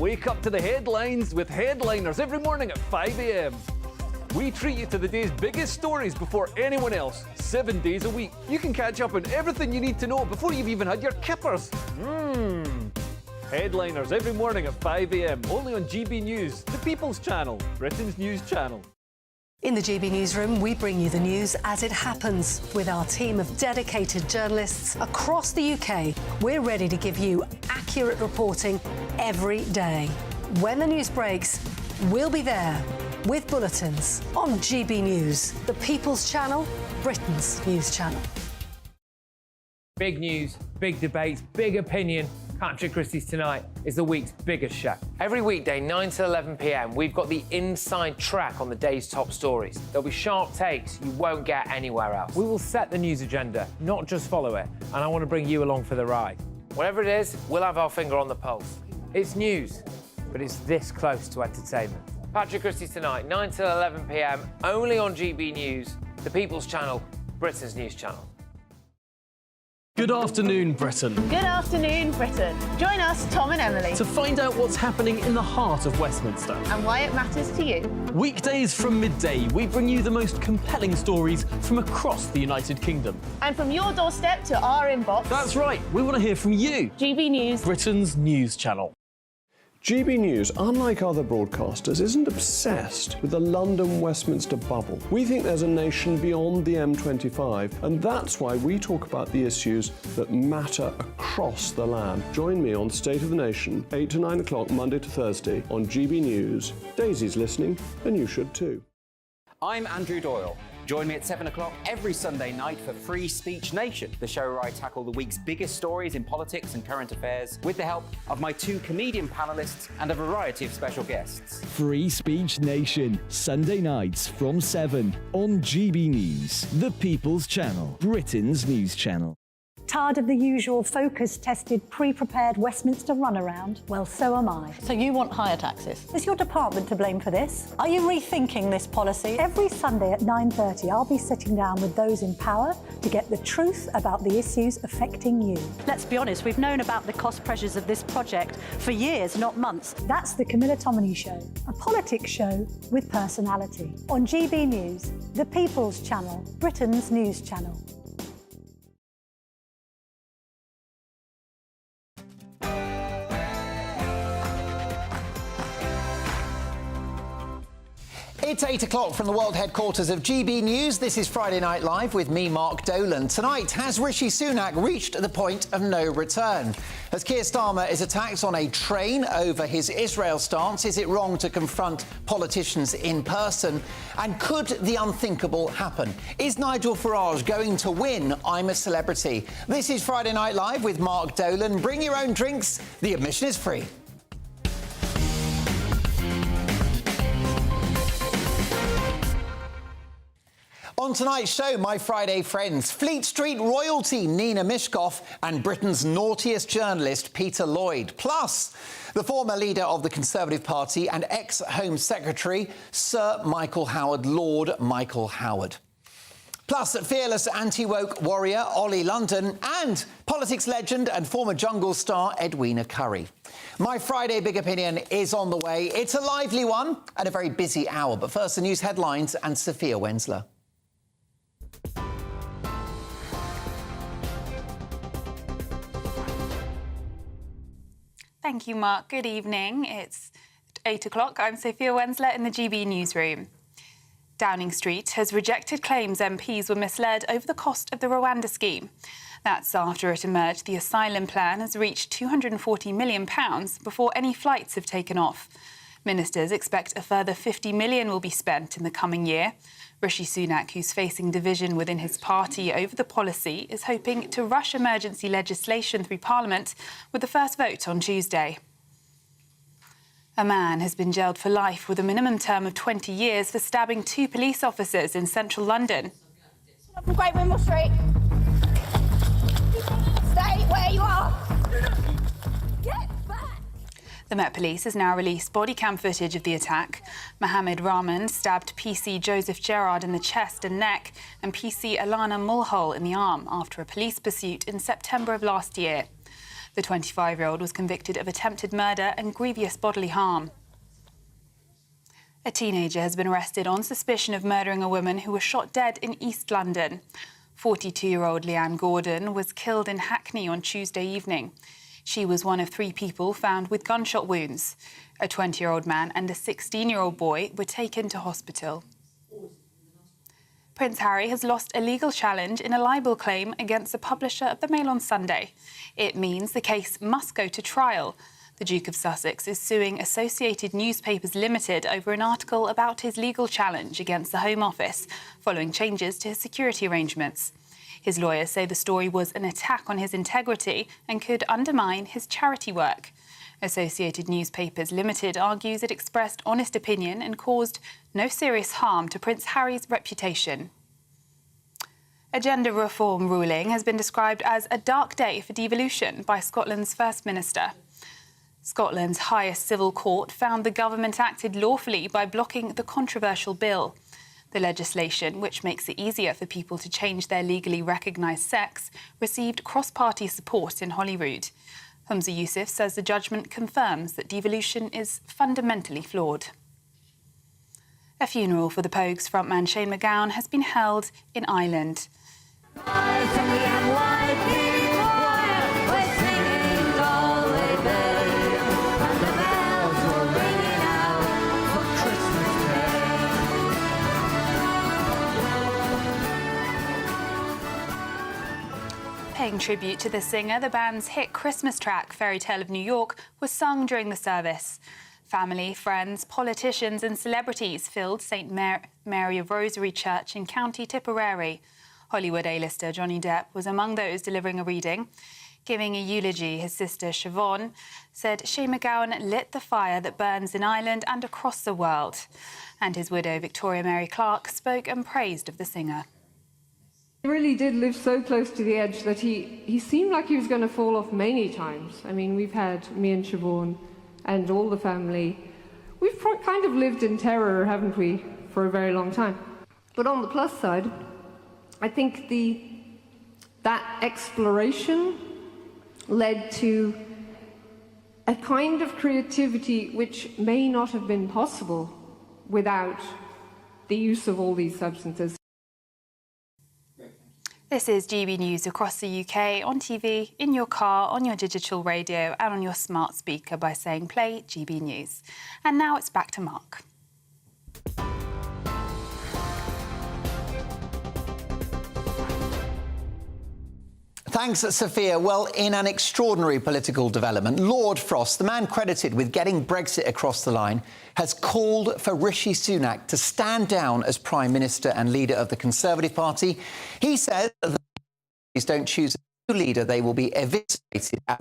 Wake up to the headlines with Headliners every morning at 5 a.m. We treat you to the day's biggest stories before anyone else, 7 days a week. You can catch up on everything you need to know before you've even had your kippers. Headliners every morning at 5 a.m, only on GB News, the People's Channel, Britain's news channel. In the GB Newsroom, we bring you the news as it happens. With our team of dedicated journalists across the UK, we're ready to give you accurate reporting every day. When the news breaks, we'll be there with bulletins on GB News, the People's Channel, Britain's news channel. Big news, big debates, big opinion. Patrick Christie's Tonight is the week's biggest show. Every weekday, 9 to 11 p.m, we've got the inside track on the day's top stories. There'll be sharp takes you won't get anywhere else. We will set the news agenda, not just follow it, and I want to bring you along for the ride. Whatever it is, we'll have our finger on the pulse. It's news, but it's this close to entertainment. Patrick Christie's Tonight, 9 to 11 p.m, only on GB News, the People's Channel, Britain's news channel. Good afternoon, Britain. Good afternoon, Britain. Join us, Tom and Emily, To find out what's happening in the heart of Westminster. and why it matters to you. Weekdays from midday, we bring you the most compelling stories from across the United Kingdom. And from your doorstep to our inbox, That's right, we want to hear from you, GB News. Britain's news channel. GB News, unlike other broadcasters, isn't obsessed with the London-Westminster bubble. We think there's a nation beyond the M25, and that's why we talk about the issues that matter across the land. Join me on State of the Nation, 8 to 9 o'clock, Monday to Thursday, on GB News. Daisy's listening, and you should too. I'm Andrew Doyle. Join me at 7 o'clock every Sunday night for Free Speech Nation, the show where I tackle the week's biggest stories in politics and current affairs with the help of my two comedian panellists and a variety of special guests. Free Speech Nation, Sunday nights from 7 on GB News, the People's Channel, Britain's news channel. Tired of the usual focus-tested, pre-prepared Westminster runaround? Well, so am I. So you want higher taxes? Is your department to blame for this? Are you rethinking this policy? Every Sunday at 9:30, I'll be sitting down with those in power to get the truth about the issues affecting you. Let's be honest, we've known about the cost pressures of this project for years, not months. That's the Camilla Tominey Show, a politics show with personality. On GB News, the People's Channel, Britain's news channel. It's 8 o'clock from the world headquarters of GB News. This is Friday Night Live with me, Mark Dolan. Tonight, has Rishi Sunak reached the point of no return? As Keir Starmer is attacked on a train over his Israel stance, is it wrong to confront politicians in person? And could the unthinkable happen? Is Nigel Farage going to win I'm a Celebrity? This is Friday Night Live with Mark Dolan. Bring your own drinks. The admission is free. On tonight's show, my Friday friends, Fleet Street royalty Nina Mishkoff and Britain's naughtiest journalist Peter Lloyd. Plus, the former leader of the Conservative Party and ex-Home Secretary, Sir Michael Howard, Lord Michael Howard. Plus, fearless anti-woke warrior Ollie London and politics legend and former Jungle star Edwina Currie. My Friday Big Opinion is on the way. It's a lively one and a very busy hour. But first, the news headlines and Sophia Wensler. Thank you, Mark. Good evening. It's 8 o'clock. I'm Sophia Wensler in the GB newsroom. Downing Street has rejected claims MPs were misled over the cost of the Rwanda scheme. That's after it emerged the asylum plan has reached £240 million before any flights have taken off. Ministers expect a further £50 million will be spent in the coming year. Rishi Sunak, who's facing division within his party over the policy, is hoping to rush emergency legislation through Parliament with the first vote on Tuesday. A man has been jailed for life with a minimum term of 20 years for stabbing two police officers in central London. From Great Wimble Street. Stay where you are. Get back. The Met Police has now released body cam footage of the attack. Mohammed Rahman stabbed PC Joseph Gerard in the chest and neck and PC Alana Mulhole in the arm after a police pursuit in September of last year. The 25-year-old was convicted of attempted murder and grievous bodily harm. A teenager has been arrested on suspicion of murdering a woman who was shot dead in East London. 42-year-old Leanne Gordon was killed in Hackney on Tuesday evening. She was one of 3 people found with gunshot wounds. A 20-year-old man and a 16-year-old boy were taken to hospital. Prince Harry has lost a legal challenge in a libel claim against the publisher of the Mail on Sunday. It means the case must go to trial. The Duke of Sussex is suing Associated Newspapers Limited over an article about his legal challenge against the Home Office following changes to his security arrangements. His lawyers say the story was an attack on his integrity and could undermine his charity work. Associated Newspapers Limited argues it expressed honest opinion and caused no serious harm to Prince Harry's reputation. A gender reform ruling has been described as a dark day for devolution by Scotland's First Minister. Scotland's highest civil court found the government acted lawfully by blocking the controversial bill. The legislation, which makes it easier for people to change their legally recognised sex, received cross-party support in Holyrood. Humza Yousaf says the judgment confirms that devolution is fundamentally flawed. A funeral for the Pogues frontman Shane MacGowan has been held in Ireland. Paying tribute to the singer, the band's hit Christmas track, Fairy Tale of New York, was sung during the service. Family, friends, politicians and celebrities filled St Mary of Rosary Church in County Tipperary. Hollywood A-lister Johnny Depp was among those delivering a reading. Giving a eulogy, his sister Siobhan said Shane MacGowan lit the fire that burns in Ireland and across the world. And his widow, Victoria Mary Clark, spoke and praised of the singer. He really did live so close to the edge that he seemed like he was going to fall off many times. I mean, we've had me and Siobhan and all the family. We've kind of lived in terror, haven't we, for a very long time. But on the plus side, I think that exploration led to a kind of creativity which may not have been possible without the use of all these substances. This is GB News across the UK, on TV, in your car, on your digital radio and on your smart speaker by saying play GB News. And now it's back to Mark. Thanks, Sophia. Well, in an extraordinary political development, Lord Frost, the man credited with getting Brexit across the line, has called for Rishi Sunak to stand down as Prime Minister and leader of the Conservative Party. He says that if they don't choose a new leader, they will be eviscerated at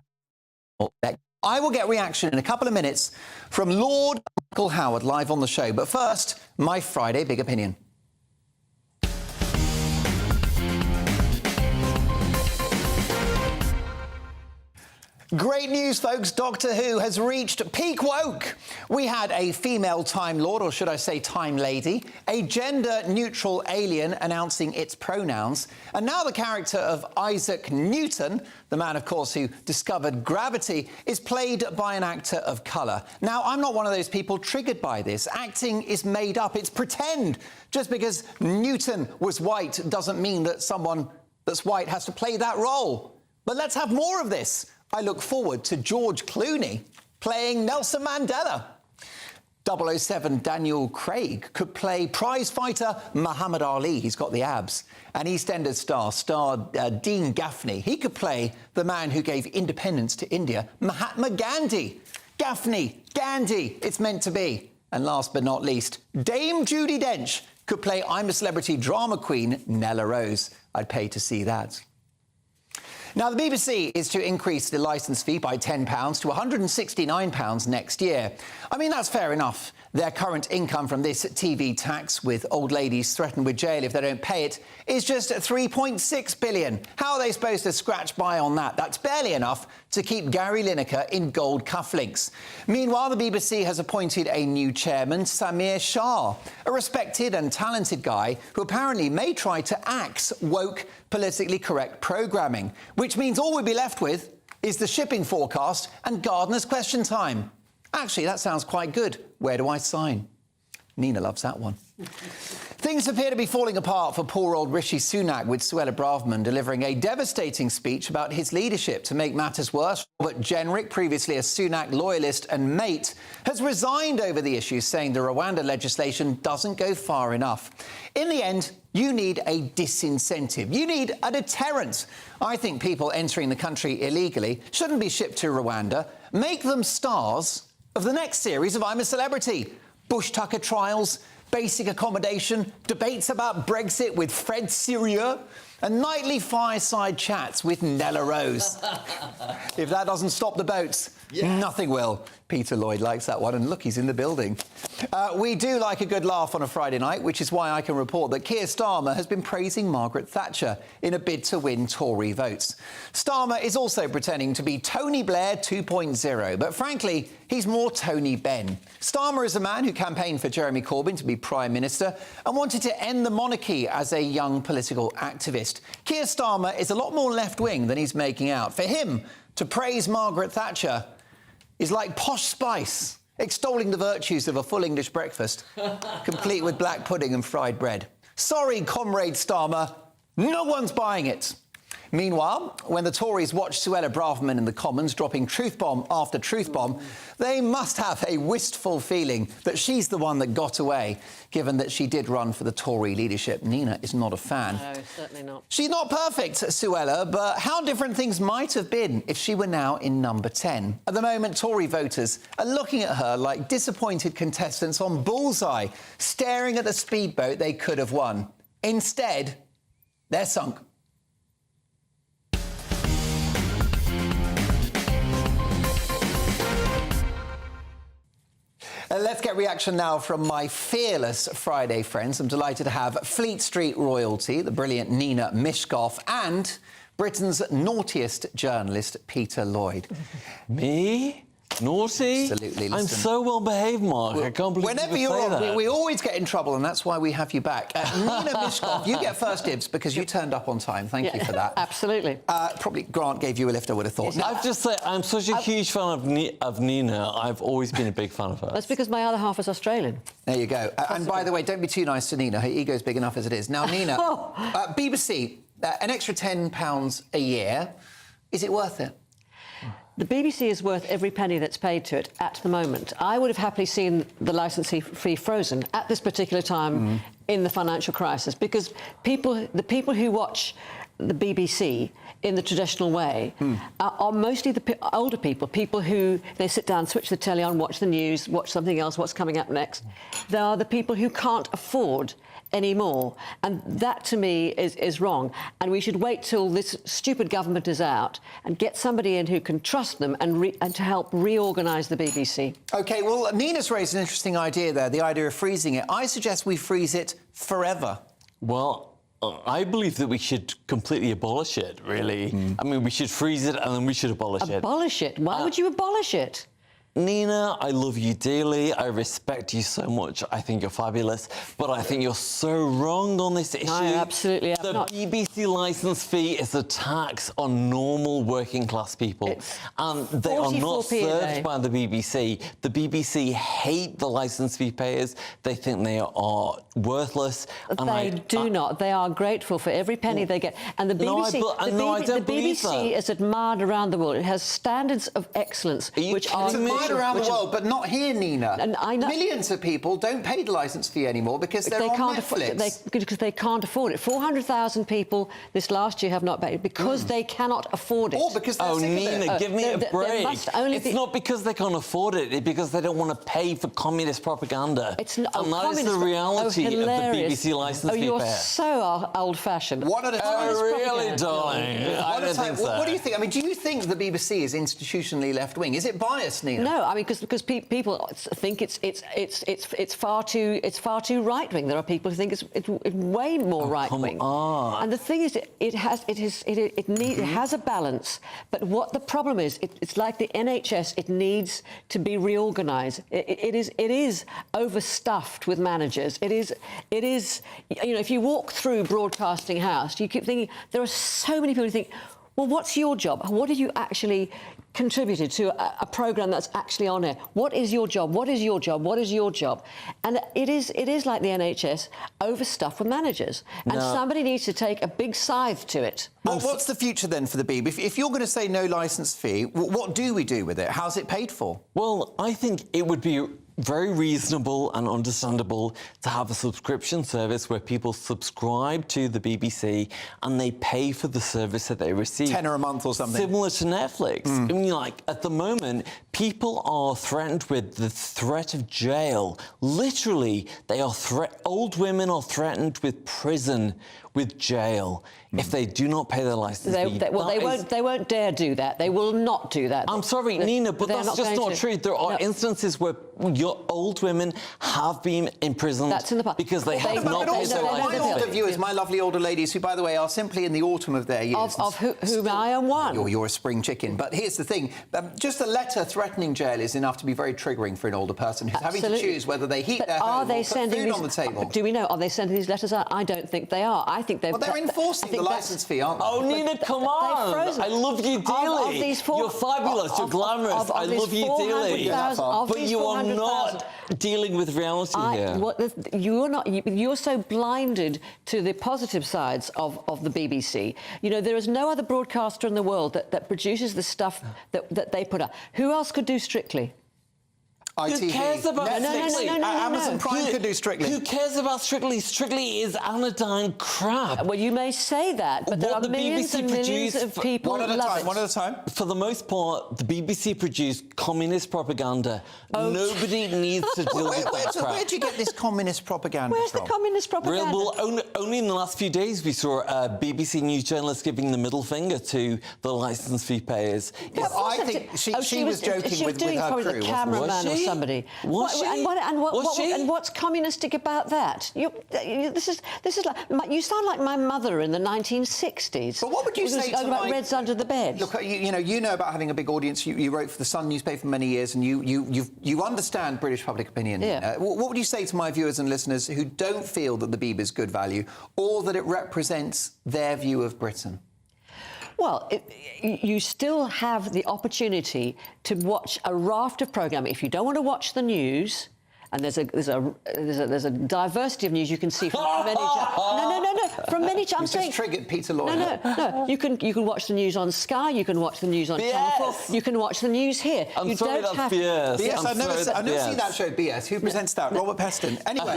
the I will get reaction in a couple of minutes from Lord Michael Howard live on the show. But first, my Friday Big Opinion. Great news, folks. Doctor Who has reached peak woke. We had a female Time Lord, or should I say Time Lady, a gender-neutral alien announcing its pronouns, and now the character of Isaac Newton, the man, of course, who discovered gravity, is played by an actor of colour. Now, I'm not one of those people triggered by this. Acting is made up. It's pretend. Just because Newton was white doesn't mean that someone that's white has to play that role. But let's have more of this. I look forward to George Clooney playing Nelson Mandela. 007 Daniel Craig could play prize-fighter Muhammad Ali. He's got the abs. And EastEnders star Dean Gaffney. He could play the man who gave independence to India, Mahatma Gandhi. Gaffney, Gandhi, it's meant to be. And last but not least, Dame Judi Dench could play I'm a Celebrity drama queen, Nella Rose. I'd pay to see that. Now, the BBC is to increase the licence fee by £10 to £169 next year. I mean, that's fair enough. Their current income from this TV tax, with old ladies threatened with jail if they don't pay it, is just £3.6 billion. How are they supposed to scratch by on that? That's barely enough to keep Gary Lineker in gold cufflinks. Meanwhile, the BBC has appointed a new chairman, Samir Shah, a respected and talented guy who apparently may try to axe woke, politically correct programming, which means all we'll be left with is the shipping forecast and gardener's question time. Actually, that sounds quite good. Where do I sign? Nina loves that one. Things appear to be falling apart for poor old Rishi Sunak, with Suella Braverman delivering a devastating speech about his leadership. To make matters worse, Robert Jenrick, previously a Sunak loyalist and mate, has resigned over the issue, saying the Rwanda legislation doesn't go far enough. In the end, you need a disincentive. You need a deterrent. I think people entering the country illegally shouldn't be shipped to Rwanda. Make them stars of the next series of I'm a Celebrity. Bush Tucker trials, basic accommodation, debates about Brexit with Fred Sirieux, and nightly fireside chats with Nella Rose. If that doesn't stop the boats, nothing will. Peter Lloyd likes that one, and look, he's in the building. We do like a good laugh on a Friday night, which is why I can report that Keir Starmer has been praising Margaret Thatcher in a bid to win Tory votes. Starmer is also pretending to be Tony Blair 2.0, but frankly, he's more Tony Benn. Starmer is a man who campaigned for Jeremy Corbyn to be Prime Minister and wanted to end the monarchy as a young political activist. Keir Starmer is a lot more left-wing than he's making out. For him, to praise Margaret Thatcher is like posh spice, extolling the virtues of a full English breakfast, complete with black pudding and fried bread. Sorry, Comrade Starmer, no one's buying it. Meanwhile, when the Tories watch Suella Braverman in the Commons dropping truth bomb after truth bomb, they must have a wistful feeling that she's the one that got away, given that she did run for the Tory leadership. Nina is not a fan. No, certainly not. She's not perfect, Suella, but how different things might have been if she were now in number 10. At the moment, Tory voters are looking at her like disappointed contestants on Bullseye, staring at the speedboat they could have won. Instead, they're sunk. Let's get reaction now from my fearless Friday friends. I'm delighted to have Fleet Street royalty, the brilliant Nina Mishkoff, and Britain's naughtiest journalist, Peter Lloyd. Me? Naughty? Absolutely. Listen. I'm so well behaved, Mark. I can't believe whenever you you're say on, that. we always get in trouble, and that's why we have you back. Nina Mishkoff, you get first dibs because you turned up on time. Thank you for that. Absolutely. Probably Grant gave you a lift, I would have thought. I've just said I'm such a huge fan of Nina. I've always been a big fan of her. That's because my other half is Australian. There you go. And by the way, don't be too nice to Nina. Her ego's big enough as it is. Now, Nina, BBC, an extra £10 a year. Is it worth it? The BBC is worth every penny that's paid to it at the moment. I would have happily seen the licence fee frozen at this particular time in the financial crisis, because the people who watch the BBC in the traditional way are mostly the older people who they sit down, switch the telly on, watch the news, watch something else, what's coming up next. They are the people who can't afford anymore, and that to me is wrong, and we should wait till this stupid government is out and get somebody in who can trust them and to help reorganise the BBC. OK, well, Nina's raised an interesting idea there, the idea of freezing it. I suggest we freeze it forever. Well, I believe that we should completely abolish it, really. I mean, we should freeze it and then we should abolish it. Abolish it? Why would you abolish it? Nina, I love you dearly. I respect you so much. I think you're fabulous. But I think you're so wrong on this issue. No, absolutely The not. BBC licence fee is a tax on normal working class people. And they are not 44p a day. served by the BBC. The BBC hate the licence fee payers. They think they are worthless. And They do not. They are grateful for every penny they get. And the BBC, the BBC is admired around the world. It has standards of excellence, which are around the world, but not here, Nina. And I know millions of people don't pay the licence fee anymore because they're on Netflix. Because they can't afford it. 400,000 people this last year have not paid because they cannot afford it. Or because they're sick Nina, of it. give me a break. It's not because they can't afford it. It's because they don't want to pay for communist propaganda. It's not, and that is the reality of the BBC licence fee payer. You're so old-fashioned. One at a time. Oh, really, darling? I don't think so. What do you think? I mean, do you think the BBC is institutionally left-wing? Is it biased, Nina? No, I mean because people think it's far too right-wing. There are people who think it's way more right-wing. Come on. And the thing is, it has a balance. But what the problem is, it's like the NHS. It needs to be reorganised. It is overstuffed with managers. It is. You know, if you walk through Broadcasting House, you keep thinking there are so many people who think, Well, what's your job? What have you actually contributed to a programme that's actually on air? What is your job? What is your job? What is your job? And it is like the NHS, overstuffed with managers. And somebody needs to take a big scythe to it. Well, what's the future then for the Beeb? If you're going to say no licence fee, what do we do with it? How's it paid for? Well, I think it would be very reasonable and understandable to have a subscription service where people subscribe to the BBC and they pay for the service that they receive. £10 a month or something. Similar to Netflix. I mean, like, at the moment, people are threatened with the threat of jail. Literally, they are old women are threatened with prison, with jail, if they do not pay their licence fee. They won't dare do that. They will not do that. I'm sorry, Nina, but that's just not true. There are instances where your old women have been imprisoned because they have not paid their licence fee. My older viewers, my lovely older ladies, who, by the way, are simply in the autumn of their years. Of whom I am one. You're a spring chicken. But here's the thing. Just a letter threatening jail is enough to be very triggering for an older person who's having to choose whether they heat their home or put food on the table. Do we know? Are they sending these letters out? I don't think they are. I think they've... Well, they're enforcing the licence fee, aren't they? Oh, Nina, come on! I love you dearly. You're fabulous. You're glamorous. I love you dearly. But you are not dealing with reality here. You're not. You're so blinded to the positive sides of the BBC. You know, there is no other broadcaster in the world that produces the stuff that they put out. Who else could do Strictly? ITV. Who cares about Strictly? Amazon Prime could do Strictly. Who cares about Strictly? Strictly is anodyne crap. Well, you may say that, but there are millions and millions of people who love it. One at a time. For the most part, the BBC produced communist propaganda. Nobody needs to deal with that crap. Where do you get this communist propaganda Where's from? the communist propaganda? Well, only in the last few days we saw a BBC News journalist giving the middle finger to the licence fee payers. I think she was joking with her crew, wasn't she? Somebody. Was she? And what's communistic about that? This is like you sound like my mother in the 1960s. But what would you say to about Reds under the bed? Look, you know about having a big audience. You wrote for the Sun newspaper for many years, and you understand British public opinion. Yeah. What would you say to my viewers and listeners who don't feel that the Beeb is good value, or that it represents their view of Britain? Well, you still have the opportunity to watch a raft of programming. If you don't want to watch the news, and there's a diversity of news you can see from many from many channels. You just triggered Peter Lloyd. No. You can watch the news on Sky. You can watch the news on Channel 4. You can watch the news here. I'm sorry, that's BS. BS. I've never seen that show. BS. Who presents that? Robert Peston. Anyway,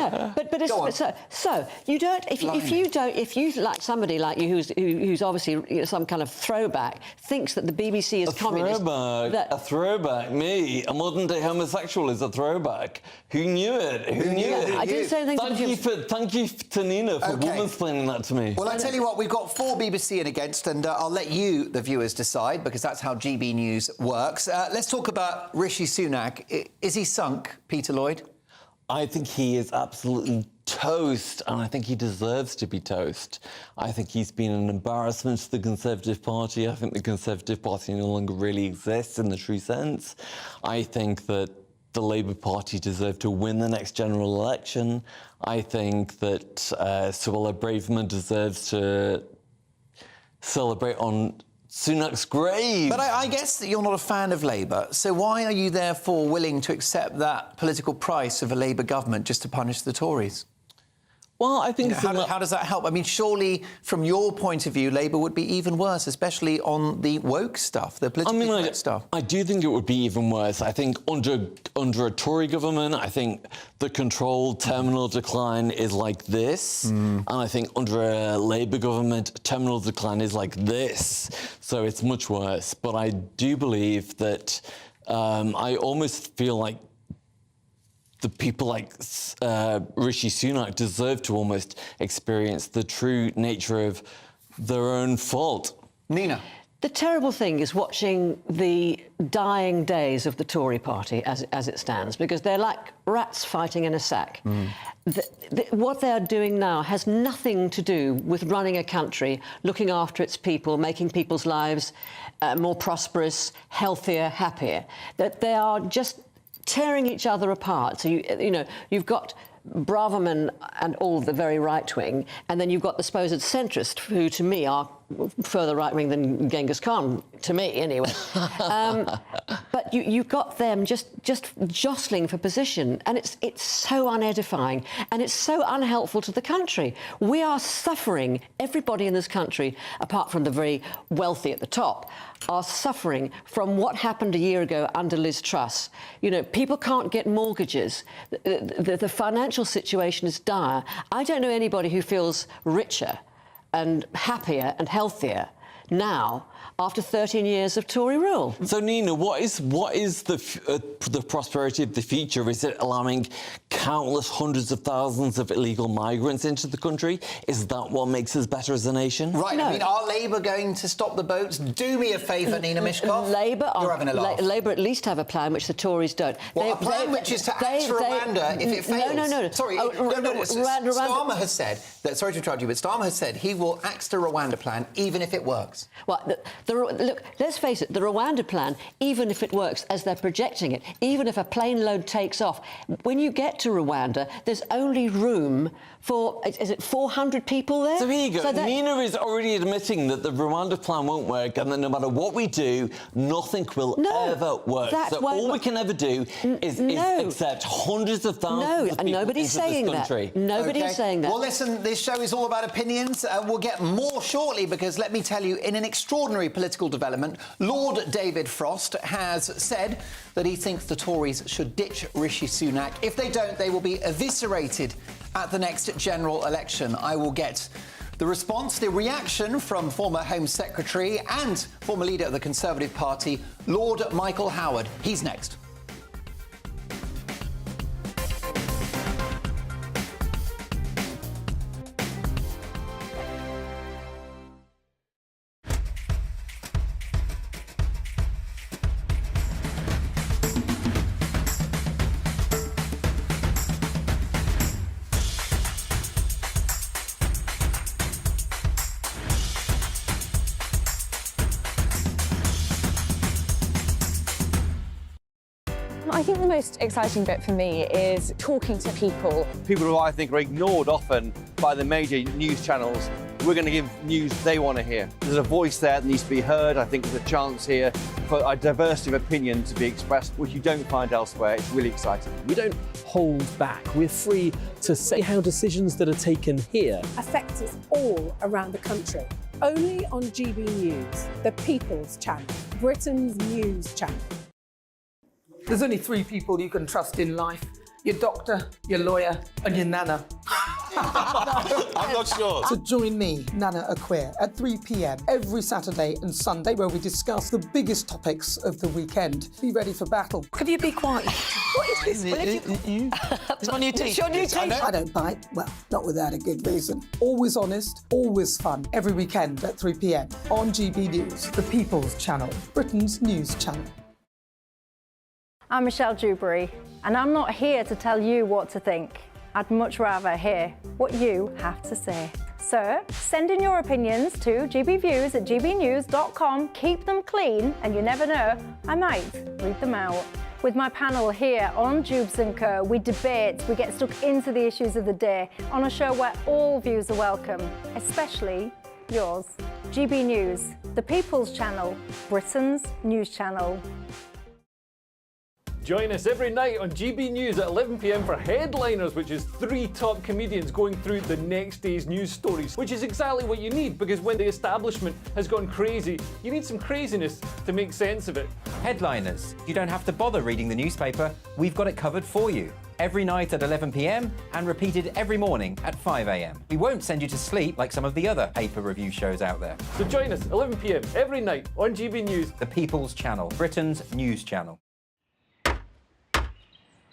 go on. So you don't. If you like somebody like you who's obviously some kind of throwback thinks that the BBC is communist. A throwback. Me, a modern day homosexual, is a throwback. Who knew it? Who knew it? I didn't say anything. Thank you to Nina for woman-splaining that to me. Well, I tell you what, we've got 4 BBC in against, and I'll let you, the viewers, decide, because that's how GB News works. Let's talk about Rishi Sunak. Is he sunk, Peter Lloyd? I think he is absolutely toast, and I think he deserves to be toast. I think he's been an embarrassment to the Conservative Party. I think the Conservative Party no longer really exists in the true sense. I think that the Labour Party deserve to win the next general election. I think that Suella Braverman deserves to celebrate on Sunak's grave. But I guess that you're not a fan of Labour, so why are you therefore willing to accept that political price of a Labour government just to punish the Tories? Well, I think... How does that help? I mean, surely, from your point of view, Labour would be even worse, especially on the woke stuff, the politically correct stuff. I do think it would be even worse. I think under a Tory government, I think the controlled terminal decline is like this. And I think under a Labour government, terminal decline is like this. So it's much worse. But I do believe that I almost feel like the people like Rishi Sunak deserve to almost experience the true nature of their own fault. Nina. The terrible thing is watching the dying days of the Tory party as it stands, because they're like rats fighting in a sack. What they are doing now has nothing to do with running a country, looking after its people, making people's lives more prosperous, healthier, happier. That they are just tearing each other apart. So you've got Braverman and all the very right-wing, and then you've got the supposed centrist, who to me are further right-wing than Genghis Khan, to me anyway. But you've got them just jostling for position, and it's so unedifying, and it's so unhelpful to the country. We are suffering, everybody in this country, apart from the very wealthy at the top, are suffering from what happened a year ago under Liz Truss. You know, people can't get mortgages. The financial situation is dire. I don't know anybody who feels richer and happier and healthier now after 13 years of Tory rule. So, Nina, what is the prosperity of the future? Is it allowing countless hundreds of thousands of illegal migrants into the country? Is that what makes us better as a nation? Right, no. I mean, are Labour going to stop the boats? Do me a favour, Nina Mishkov. You're having a laugh. Labour at least have a plan which the Tories don't. Well, a plan which is to axe Rwanda if it fails. No. Sorry, Starmer has said that. Sorry to interrupt you, but Starmer has said he will axe the Rwanda plan even if it works. Well, look, let's face it, the Rwanda plan, even if it works as they're projecting it, even if a plane load takes off, when you get to Rwanda, there's only room for, is it 400 people there? So here you go. Nina is already admitting that the Rwanda plan won't work and that no matter what we do, nothing will ever work. So all we can ever do is accept hundreds of thousands of people nobody's into saying this country. That. Nobody's saying that. Well, listen, this show is all about opinions. We'll get more shortly because, let me tell you, in an extraordinary political development, Lord David Frost has said that he thinks the Tories should ditch Rishi Sunak. If they don't, they will be eviscerated at the next general election. I will get the response, the reaction from former Home Secretary and former leader of the Conservative Party, Lord Michael Howard. He's next. I think the most exciting bit for me is talking to people. People who I think are ignored often by the major news channels. We're going to give news they want to hear. There's a voice there that needs to be heard. I think there's a chance here for a diversity of opinion to be expressed, which you don't find elsewhere. It's really exciting. We don't hold back. We're free to say how decisions that are taken here affect us all around the country. Only on GB News, the People's Channel, Britain's news channel. There's only three people you can trust in life: your doctor, your lawyer, and your nana. I'm not sure. So join me, Nana Akweer, at 3 p.m. every Saturday and Sunday, where we discuss the biggest topics of the weekend. Be ready for battle. Could you be quiet? What is this? It's my new teeth. I don't bite. Well, not without a good reason. Always honest, always fun. Every weekend at 3 p.m. on GB News, the People's Channel, Britain's news channel. I'm Michelle Dewberry, and I'm not here to tell you what to think. I'd much rather hear what you have to say. So, send in your opinions to gbviews@gbnews.com. Keep them clean, and you never know, I might read them out. With my panel here on Jubes & Co, we debate, we get stuck into the issues of the day on a show where all views are welcome, especially yours. GB News, the People's Channel, Britain's news channel. Join us every night on GB News at 11 p.m. for Headliners, which is 3 top comedians going through the next day's news stories, which is exactly what you need, because when the establishment has gone crazy, you need some craziness to make sense of it. Headliners. You don't have to bother reading the newspaper. We've got it covered for you. Every night at 11 p.m. and repeated every morning at 5 a.m. We won't send you to sleep like some of the other paper review shows out there. So join us 11 p.m. every night on GB News, the People's Channel, Britain's news channel.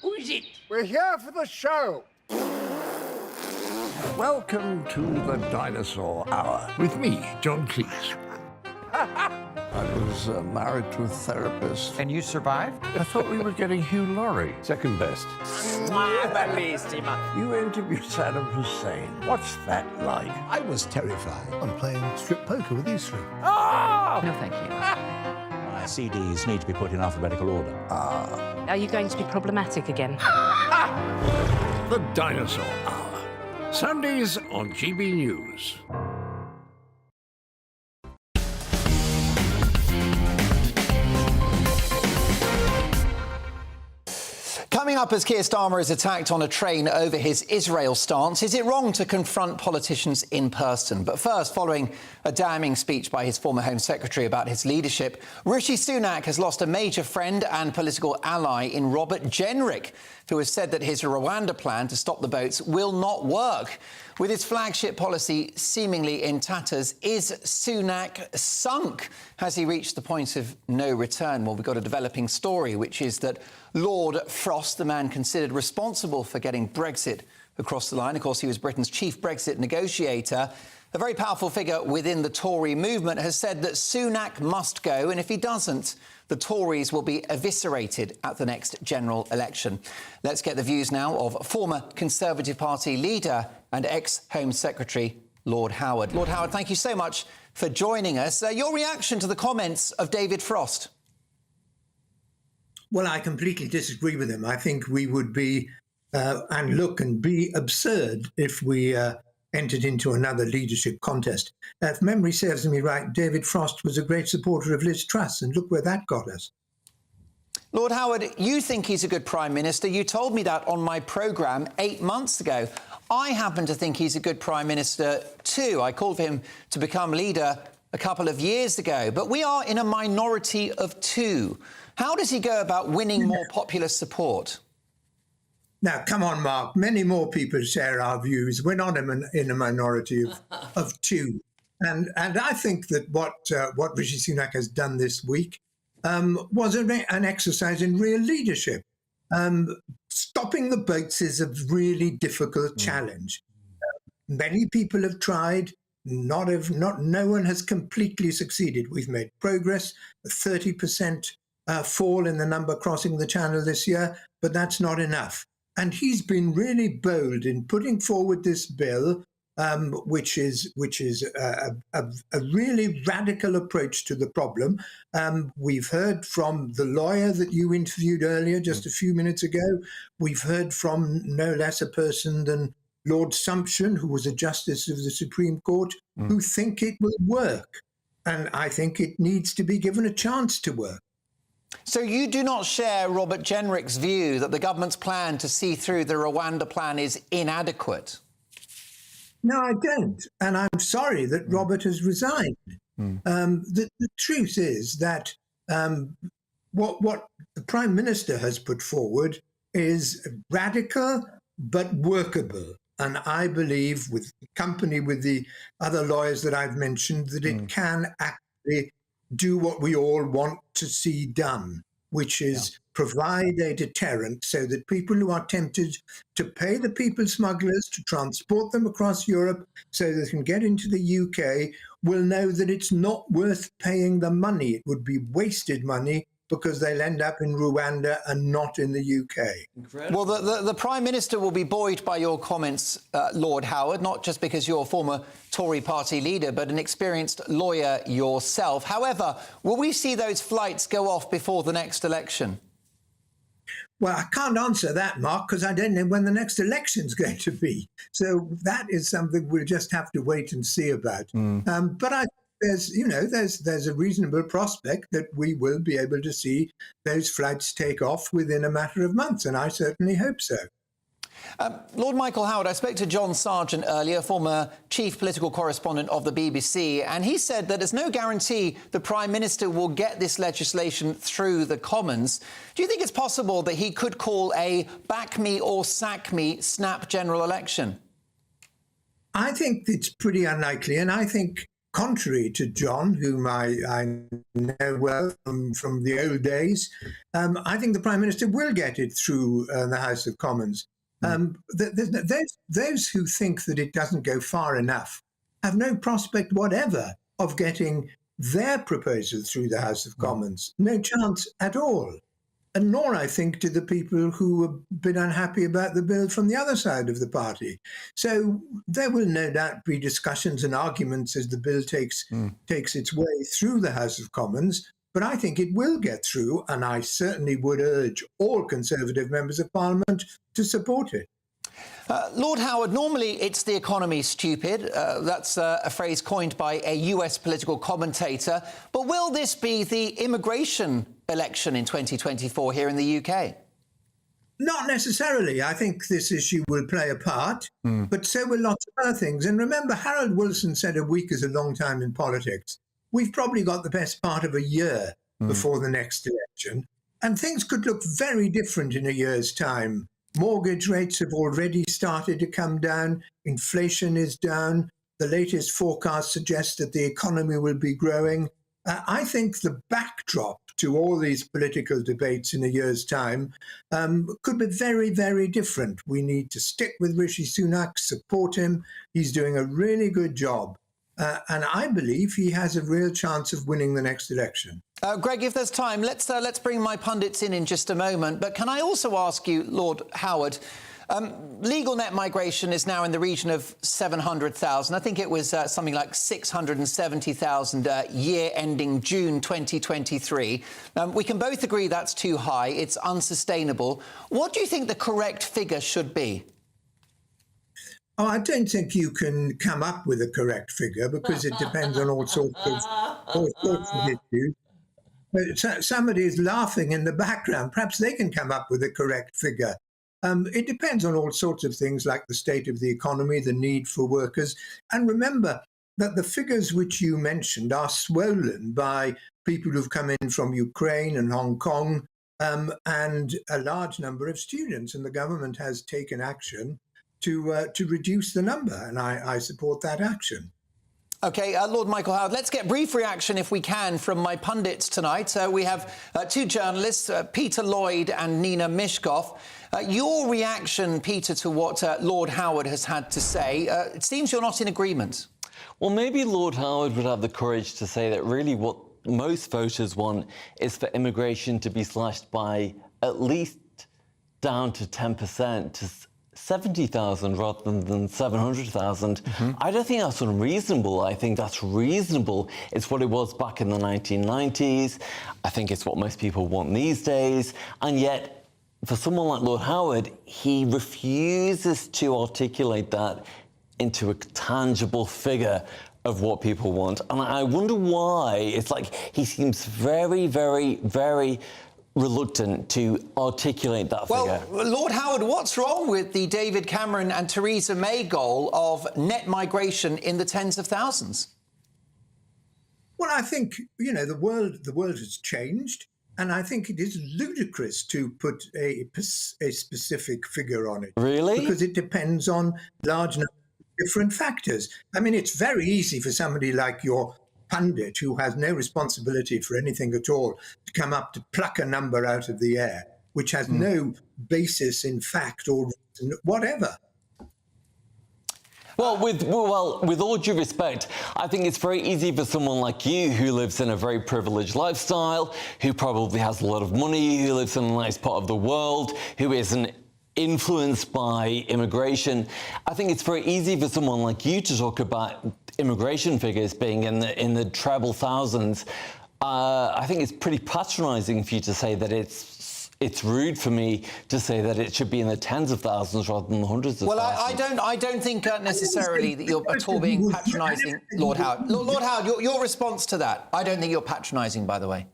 Who is it? We're here for the show. Welcome to the Dinosaur Hour with me, John Cleese. I was married to a therapist. And you survived? I thought we were getting Hugh Laurie. Second best. You interviewed Saddam Hussein. What's that like? I was terrified. I'm playing strip poker with these three. Oh! No, thank you. My CDs need to be put in alphabetical order. Are you going to be problematic again? The Dinosaur Hour. Sundays on GB News. Coming up, as Keir Starmer is attacked on a train over his Israel stance, is it wrong to confront politicians in person? But first, following a damning speech by his former Home Secretary about his leadership, Rishi Sunak has lost a major friend and political ally in Robert Jenrick, who has said that his Rwanda plan to stop the boats will not work. With his flagship policy seemingly in tatters, is Sunak sunk? Has he reached the point of no return? Well, we've got a developing story, which is that Lord Frost, the man considered responsible for getting Brexit across the line, of course, he was Britain's chief Brexit negotiator, a very powerful figure within the Tory movement, has said that Sunak must go, and if he doesn't, the Tories will be eviscerated at the next general election. Let's get the views now of former Conservative Party leader and ex-Home Secretary Lord Howard. Lord Howard, thank you so much for joining us. Your reaction to the comments of David Frost? Well, I completely disagree with him. I think we would be and be absurd if we entered into another leadership contest. If memory serves me right, David Frost was a great supporter of Liz Truss, and look where that got us. Lord Howard, you think he's a good Prime Minister. You told me that on my programme 8 months ago. I happen to think he's a good Prime Minister too. I called for him to become leader a couple of years ago, but we are in a minority of two. How does he go about winning more popular support? Now, come on, Mark. Many more people share our views. We're not in a minority of two. And I think that what Rishi Sunak has done this week was an exercise in real leadership. Stopping the boats is a really difficult challenge. Many people have tried. No one has completely succeeded. We've made progress, a 30% fall in the number crossing the channel this year, but that's not enough. And he's been really bold in putting forward this bill, which is a really radical approach to the problem. We've heard from the lawyer that you interviewed earlier, just a few minutes ago. We've heard from no less a person than Lord Sumption, who was a justice of the Supreme Court, who think it will work. And I think it needs to be given a chance to work. So you do not share Robert Jenrick's view that the government's plan to see through the Rwanda plan is inadequate? No, I don't. And I'm sorry that Robert has resigned. The truth is that what the Prime Minister has put forward is radical but workable. And I believe, with company with the other lawyers that I've mentioned, that it can actually do what we all want to see done, which is provide a deterrent so that people who are tempted to pay the people smugglers to transport them across Europe so they can get into the UK will know that it's not worth paying the money. It would be wasted money because they'll end up in Rwanda and not in the UK. Incredible. Well, the Prime Minister will be buoyed by your comments, Lord Howard, not just because you're a former Tory party leader, but an experienced lawyer yourself. However, will we see those flights go off before the next election? Well, I can't answer that, Mark, because I don't know when the next election's going to be. So that is something we'll just have to wait and see about. But I there's a reasonable prospect that we will be able to see those flights take off within a matter of months, and I certainly hope so. Lord Michael Howard, I spoke to John Sargent earlier, former chief political correspondent of the BBC, and he said that there's no guarantee the Prime Minister will get this legislation through the Commons. Do you think it's possible that he could call a back me or sack me snap general election? I think it's pretty unlikely, and I think, contrary to John, whom I know well from the old days, I think the Prime Minister will get it through the House of Commons. Those who think that it doesn't go far enough have no prospect whatever of getting their proposal through the House of Commons. No chance at all. And nor, I think, do the people who have been unhappy about the bill from the other side of the party. So there will no doubt be discussions and arguments as the bill takes its way through the House of Commons. But I think it will get through, and I certainly would urge all Conservative members of Parliament to support it. Lord Howard, normally it's the economy stupid. That's a phrase coined by a US political commentator. But will this be the immigration election in 2024 here in the UK? Not necessarily. I think this issue will play a part, but so will lots of other things. And remember, Harold Wilson said a week is a long time in politics. We've probably got the best part of a year before the next election, and things could look very different in a year's time. Mortgage rates have already started to come down. Inflation is down. The latest forecasts suggest that the economy will be growing. I think the backdrop to all these political debates in a year's time could be very, very different. We need to stick with Rishi Sunak, support him. He's doing a really good job. And I believe he has a real chance of winning the next election. Greg, if there's time, let's bring my pundits in just a moment. But can I also ask you, Lord Howard, legal net migration is now in the region of 700,000. I think it was something like 670,000 year ending June 2023. We can both agree that's too high. It's unsustainable. What do you think the correct figure should be? Oh, I don't think you can come up with a correct figure because it depends on all sorts of issues. But somebody is laughing in the background. Perhaps they can come up with a correct figure. It depends on all sorts of things like the state of the economy, the need for workers. And remember that the figures which you mentioned are swollen by people who've come in from Ukraine and Hong Kong and a large number of students. And the government has taken action to reduce the number, and I support that action. OK, Lord Michael Howard, let's get brief reaction, if we can, from my pundits tonight. We have two journalists, Peter Lloyd and Nina Mishkov. Your reaction, Peter, to what Lord Howard has had to say, it seems you're not in agreement. Well, maybe Lord Howard would have the courage to say that really what most voters want is for immigration to be slashed by at least down to 10%, to 70,000 rather than 700,000. I don't think that's unreasonable. I think that's reasonable. It's what it was back in the 1990s. I think it's what most people want these days. And yet, for someone like Lord Howard, he refuses to articulate that into a tangible figure of what people want. And I wonder why. It's like he seems very, very, very reluctant to articulate that figure. Well, Lord Howard, what's wrong with the David Cameron and Theresa May goal of net migration in the tens of thousands? Well, I think, you know, the world has changed, and I think it is ludicrous to put a specific figure on it. Really? Because it depends on large number of different factors. I mean, it's very easy for somebody like your pundit who has no responsibility for anything at all to come up to pluck a number out of the air, which has no basis in fact or whatever. Well, with all due respect, I think it's very easy for someone like you who lives in a very privileged lifestyle, who probably has a lot of money, who lives in a nice part of the world, who isn't influenced by immigration. I think it's very easy for someone like you to talk about immigration figures being in the treble thousands. I think it's pretty patronising for you to say that it's rude for me to say that it should be in the tens of thousands rather than the hundreds of thousands. Well, I don't think necessarily that you're at all being patronising, Lord Howard. Lord Howard, your response to that? I don't think you're patronising, by the way.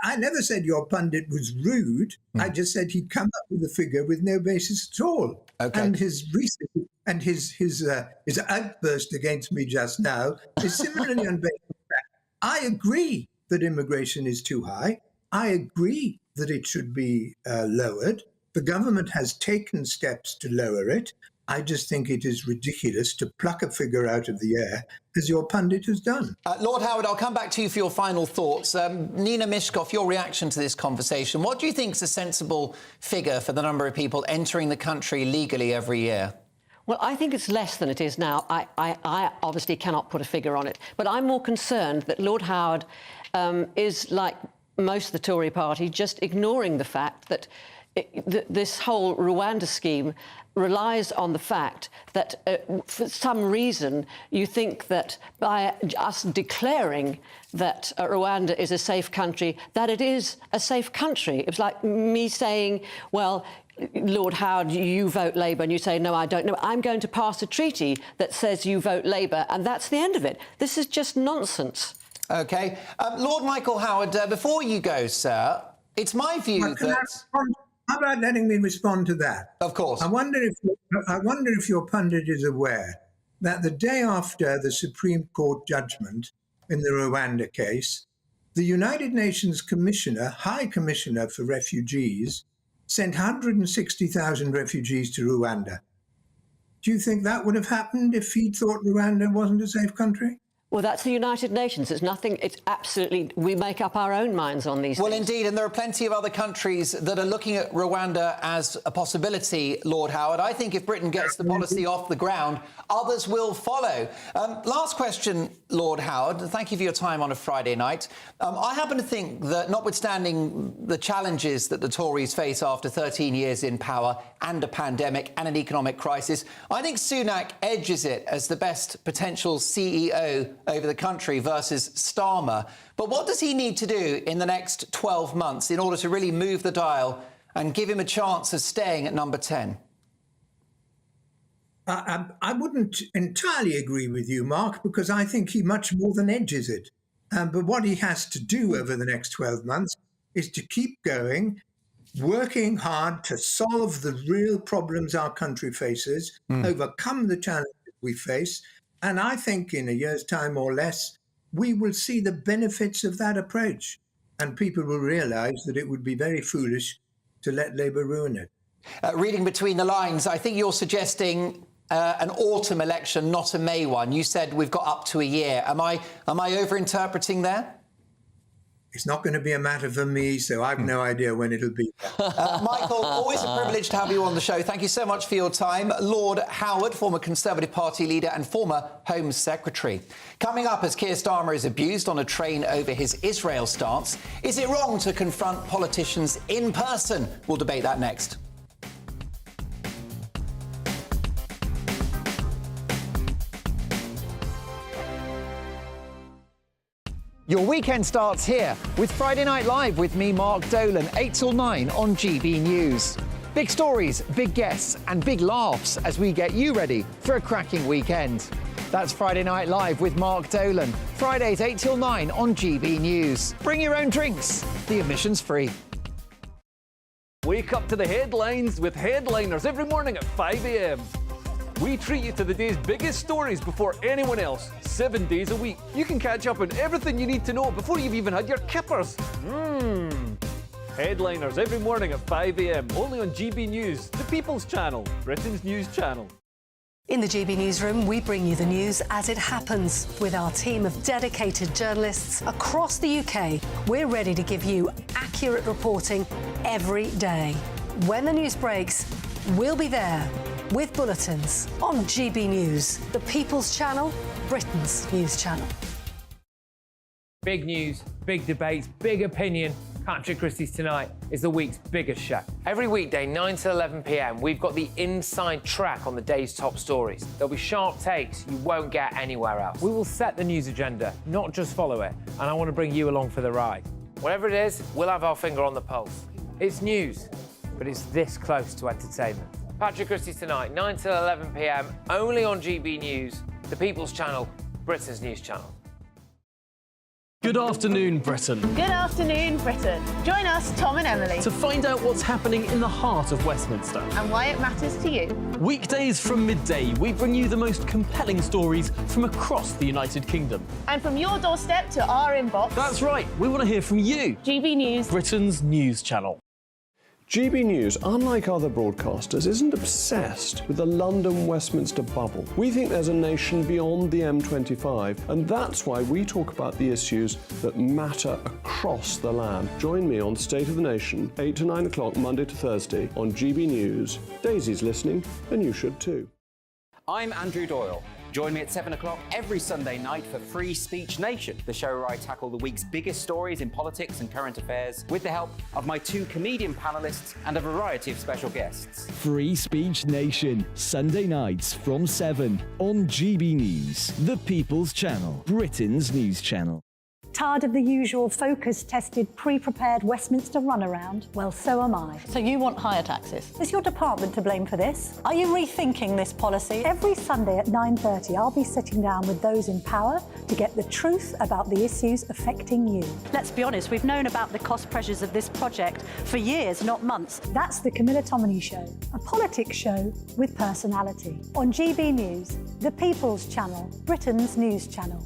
I never said your pundit was rude. I just said he'd come up with a figure with no basis at all. Okay. And his research and his outburst against me just now is similarly unbased. I agree that immigration is too high. I agree that it should be lowered. The government has taken steps to lower it. I just think it is ridiculous to pluck a figure out of the air, as your pundit has done. Lord Howard, I'll come back to you for your final thoughts. Nina Mishkov, your reaction to this conversation. What do you think is a sensible figure for the number of people entering the country legally every year? Well, I think it's less than it is now. I obviously cannot put a figure on it, but I'm more concerned that Lord Howard is, like most of the Tory party, just ignoring the fact that this whole Rwanda scheme relies on the fact that for some reason you think that by us declaring that Rwanda is a safe country, that it is a safe country. It was like me saying, well, Lord Howard, you vote Labour, and you say, no, I don't know. I'm going to pass a treaty that says you vote Labour, and that's the end of it. This is just nonsense. OK. Lord Michael Howard, before you go, sir, it's my view that... How about letting me respond to that? Of course. I wonder if your pundit is aware that the day after the Supreme Court judgment in the Rwanda case, the United Nations Commissioner, High Commissioner for Refugees, sent 160,000 refugees to Rwanda. Do you think that would have happened if he thought Rwanda wasn't a safe country? Well, that's the United Nations. It's nothing. It's absolutely. We make up our own minds on these things. Well, indeed, and there are plenty of other countries that are looking at Rwanda as a possibility, Lord Howard. I think if Britain gets the policy off the ground, others will follow. Last question, Lord Howard. Thank you for your time on a Friday night. I happen to think that, notwithstanding the challenges that the Tories face after 13 years in power and a pandemic and an economic crisis, I think Sunak edges it as the best potential CEO over the country versus Starmer. But what does he need to do in the next 12 months in order to really move the dial and give him a chance of staying at number 10? I wouldn't entirely agree with you, Mark, because I think he much more than edges it. But what he has to do over the next 12 months is to keep going, working hard to solve the real problems our country faces, overcome the challenges we face. And I think in a year's time or less, we will see the benefits of that approach. And people will realise that it would be very foolish to let Labour ruin it. Reading between the lines, I think you're suggesting an autumn election, not a May one. You said we've got up to a year. Am I over-interpreting there? It's not going to be a matter for me, so I've no idea when it'll be. Michael, always a privilege to have you on the show. Thank you so much for your time. Lord Howard, former Conservative Party leader and former Home Secretary. Coming up, as Keir Starmer is abused on a train over his Israel stance, is it wrong to confront politicians in person? We'll debate that next. Your weekend starts here with Friday Night Live with me, Mark Dolan, 8 till 9 on GB News. Big stories, big guests and big laughs as we get you ready for a cracking weekend. That's Friday Night Live with Mark Dolan. Fridays 8 till 9 on GB News. Bring your own drinks. The admission's free. Wake up to the headlines with headliners every morning at 5 a.m. We treat you to the day's biggest stories before anyone else, 7 days a week. You can catch up on everything you need to know before you've even had your kippers. Headliners every morning at 5 a.m, only on GB News, the People's Channel, Britain's news channel. In the GB Newsroom, we bring you the news as it happens. With our team of dedicated journalists across the UK, we're ready to give you accurate reporting every day. When the news breaks, we'll be there with bulletins on GB News, the People's Channel, Britain's news channel. Big news, big debates, big opinion. Patrick Christie's Tonight is the week's biggest show. Every weekday, 9 to 11 p.m, we've got the inside track on the day's top stories. There'll be sharp takes you won't get anywhere else. We will set the news agenda, not just follow it, and I want to bring you along for the ride. Whatever it is, we'll have our finger on the pulse. It's news, but it's this close to entertainment. Patrick Christie's Tonight, 9 till 11 p.m, only on GB News, the People's Channel, Britain's news channel. Good afternoon, Britain. Good afternoon, Britain. Join us, Tom and Emily, To find out what's happening in the heart of Westminster. and why it matters to you. Weekdays from midday, we bring you the most compelling stories from across the United Kingdom. And from your doorstep to our inbox, That's right, we want to hear from you. GB News, Britain's news channel. GB News, unlike other broadcasters, isn't obsessed with the London-Westminster bubble. We think there's a nation beyond the M25, and that's why we talk about the issues that matter across the land. Join me on State of the Nation, 8 to 9 o'clock, Monday to Thursday, on GB News. Daisy's listening, and you should too. I'm Andrew Doyle. Join me at 7 o'clock every Sunday night for Free Speech Nation, the show where I tackle the week's biggest stories in politics and current affairs with the help of my 2 comedian panellists and a variety of special guests. Free Speech Nation, Sunday nights from 7 on GB News, the People's Channel, Britain's news channel. Tired of the usual focus-tested, pre-prepared Westminster runaround? Well, so am I. So you want higher taxes? Is your department to blame for this? Are you rethinking this policy? Every Sunday at 9:30, I'll be sitting down with those in power to get the truth about the issues affecting you. Let's be honest, we've known about the cost pressures of this project for years, not months. That's the Camilla Tominey Show, a politics show with personality. On GB News, the People's Channel, Britain's news channel.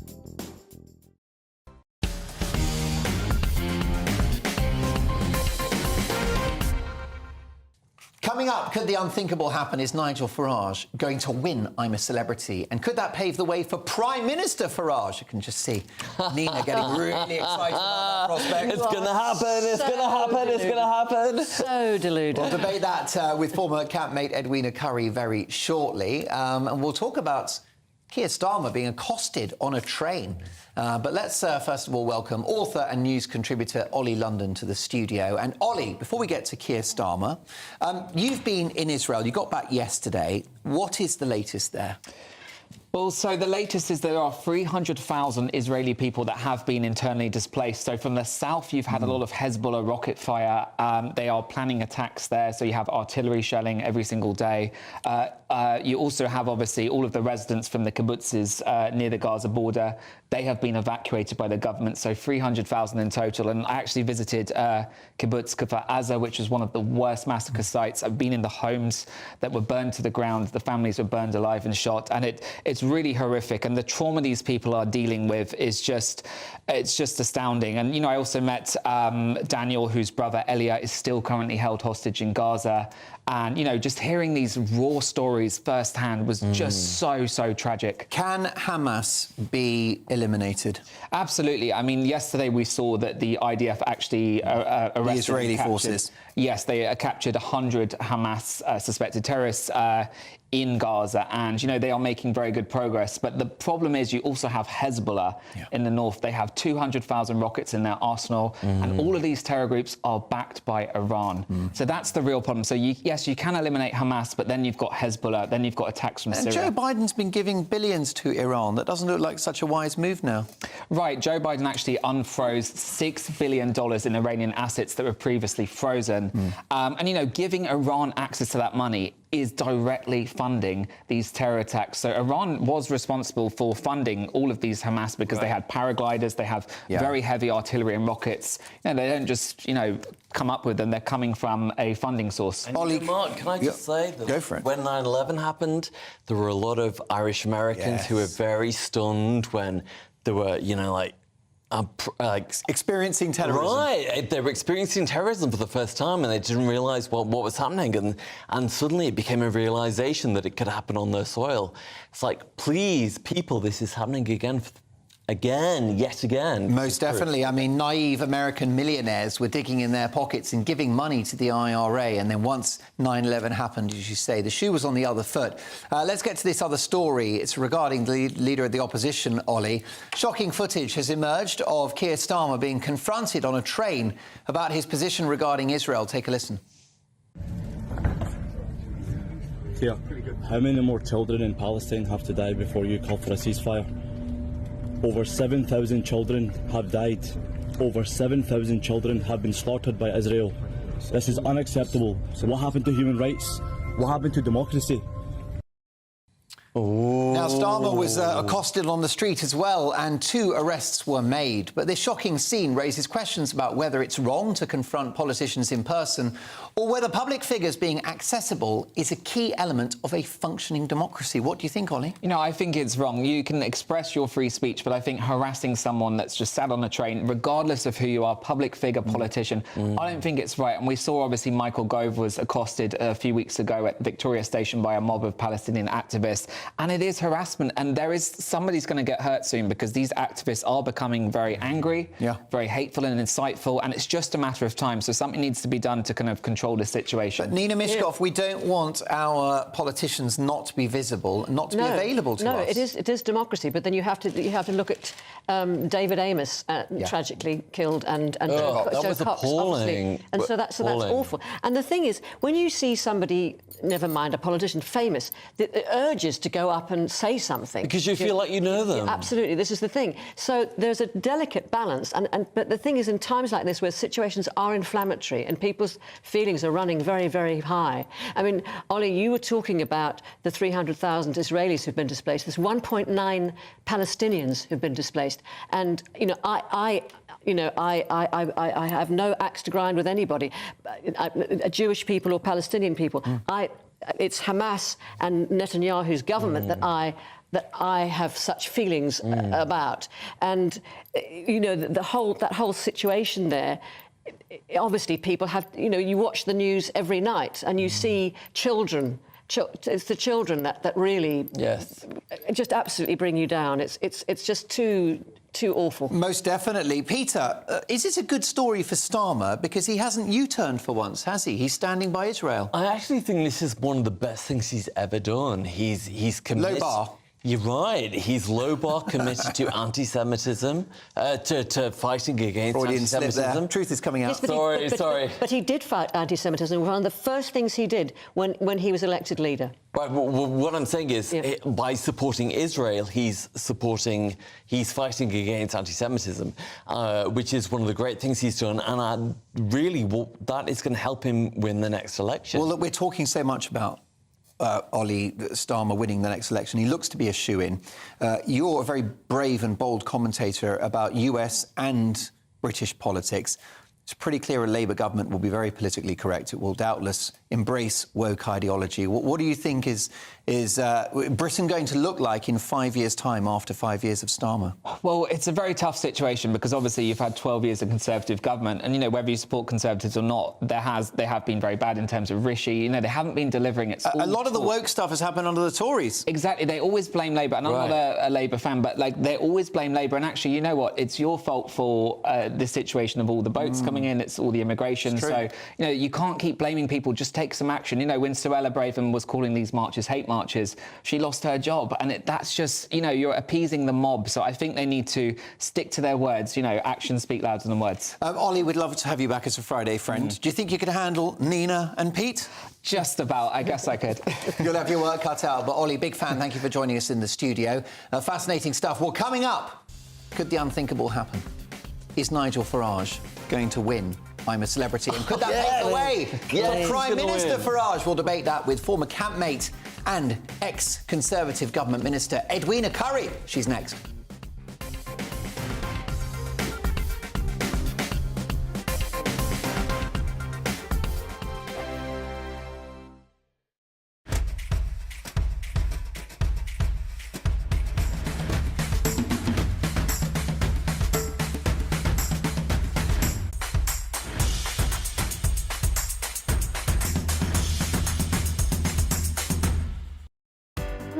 Coming up, could the unthinkable happen? Is Nigel Farage going to win I'm a Celebrity? And could that pave the way for Prime Minister Farage? You can just see Nina getting really excited about that prospect. It's going to happen, it's going to happen, it's going to happen. So deluded. We'll debate that with former campmate Edwina Currie very shortly. And we'll talk about Keir Starmer being accosted on a train. But let's first of all welcome author and news contributor Ollie London to the studio. And Ollie, before we get to Keir Starmer, you've been in Israel. You got back yesterday. What is the latest there? Well, so the latest is there are 300,000 Israeli people that have been internally displaced. So from the south, you've had a lot of Hezbollah rocket fire. They are planning attacks there. So you have artillery shelling every single day. You also have, obviously, all of the residents from the kibbutzes near the Gaza border. They have been evacuated by the government, so 300,000 in total. And I actually visited kibbutz Kfar Aza, which was one of the worst massacre sites. I've been in the homes that were burned to the ground. The families were burned alive and shot. And it's really horrific. And the trauma these people are dealing with is just astounding. And, you know, I also met Daniel, whose brother Elia is still currently held hostage in Gaza. And, you know, just hearing these raw stories firsthand was just so tragic. Can Hamas be eliminated? Absolutely. I mean, yesterday we saw that the IDF actually arrested the Israeli forces. Yes, they captured 100 Hamas suspected terrorists in Gaza, and, you know, they are making very good progress. But the problem is you also have Hezbollah in the north. They have 200,000 rockets in their arsenal, and all of these terror groups are backed by Iran. So that's the real problem. So, yes, you can eliminate Hamas, but then you've got Hezbollah, then you've got attacks from Syria. Joe Biden's been giving billions to Iran. That doesn't look like such a wise move now. Right, Joe Biden actually unfroze $6 billion in Iranian assets that were previously frozen. And, you know, giving Iran access to that money is directly funding these terror attacks. So Iran was responsible for funding all of these Hamas because they had paragliders, they have very heavy artillery and rockets. You know, they don't just, you know, come up with them. They're coming from a funding source. And Mark, can I just say that Go for it. When 9/11 happened, there were a lot of Irish Americans who were very stunned when there were, you know, like experiencing terrorism. Right, they were experiencing terrorism for the first time, and they didn't realise what was happening, and suddenly it became a realisation that it could happen on their soil. It's like, please, people, this is happening yet again. Most definitely. I mean, naive American millionaires were digging in their pockets and giving money to the IRA. And then once 9/11 happened, as you say, the shoe was on the other foot. Let's get to this other story. It's regarding the leader of the opposition, Ollie. Shocking footage has emerged of Keir Starmer being confronted on a train about his position regarding Israel. Take a listen. Keir, how many more children in Palestine have to die before you call for a ceasefire? Over 7,000 children have died. Over 7,000 children have been slaughtered by Israel. This is unacceptable. So what happened to human rights? What happened to democracy? Now, Starmer was accosted on the street as well, and 2 arrests were made. But this shocking scene raises questions about whether it's wrong to confront politicians in person or whether public figures being accessible is a key element of a functioning democracy. What do you think, Ollie? You know, I think it's wrong. You can express your free speech, but I think harassing someone that's just sat on a train, regardless of who you are, public figure, politician, I don't think it's right. And we saw, obviously, Michael Gove was accosted a few weeks ago at Victoria Station by a mob of Palestinian activists. And it is harassment, and somebody's going to get hurt soon because these activists are becoming very angry, very hateful and insightful, and it's just a matter of time. So something needs to be done to kind of control control this situation. But Nina Mishkov, we don't want our politicians not to be visible, not to be available to us. No, it is democracy. But then you have to look at David Amos, tragically killed, and that Joe was Cox, appalling. obviously. And so that's awful. And the thing is, when you see somebody, never mind a politician, famous, the urges to go up and say something because you feel like you know them. Absolutely, this is the thing. So there's a delicate balance, but the thing is, in times like this, where situations are inflammatory and people's feelings are running very, very high. I mean, Ollie, you were talking about the 300,000 Israelis who've been displaced. There's 1.9 Palestinians who've been displaced, and I have no axe to grind with anybody, Jewish people or Palestinian people. It's Hamas and Netanyahu's government that I have such feelings about, and that whole situation there. Obviously, people have. You watch the news every night, and you see children. It's the children that really just absolutely bring you down. It's just too awful. Most definitely. Peter, is it a good story for Starmer? Because he hasn't U-turned for once, has he? He's standing by Israel. I actually think this is one of the best things he's ever done. He's committed... Low bar. You're right. He's low bar committed to anti-Semitism, to fighting against anti-Semitism. Truth is coming out. Yes, but he did fight anti-Semitism. One of the first things he did when he was elected leader. Right, what I'm saying is, by supporting Israel, he's fighting against anti-Semitism, which is one of the great things he's done, and that is going to help him win the next election. Well, look, we're talking so much about Ollie Starmer winning the next election. He looks to be a shoo-in. You're a very brave and bold commentator about US and British politics. It's pretty clear a Labour government will be very politically correct. It will doubtless embrace woke ideology. What do you think is Britain going to look like in 5 years' time after 5 years of Starmer? Well, it's a very tough situation because obviously you've had 12 years of Conservative government, and whether you support Conservatives or not, they have been very bad in terms of Rishi. They haven't been delivering. A lot of the woke stuff has happened under the Tories. Exactly, they always blame Labour, and I'm not a Labour fan, but they always blame Labour. And actually, you know what? It's your fault for the situation of all the boats coming in. It's all the immigration. So you can't keep blaming people. Just take some action. When Suella Braverman was calling these marches hate marches, she lost her job, and that's just you're appeasing the mob. So I think they need to stick to their words. Actions speak louder than words. Ollie, we'd love to have you back as a Friday friend. Do you think you could handle Nina and Pete? Just about. I guess I could. You'll have your work cut out. But Ollie, big fan. Thank you for joining us in the studio. Fascinating stuff. Well, coming up, could the unthinkable happen? Is Nigel Farage going to win I'm a Celebrity? And could that pave the way for Prime Minister Farage? We'll debate that with former campmate and ex-Conservative Government Minister Edwina Currie. She's next.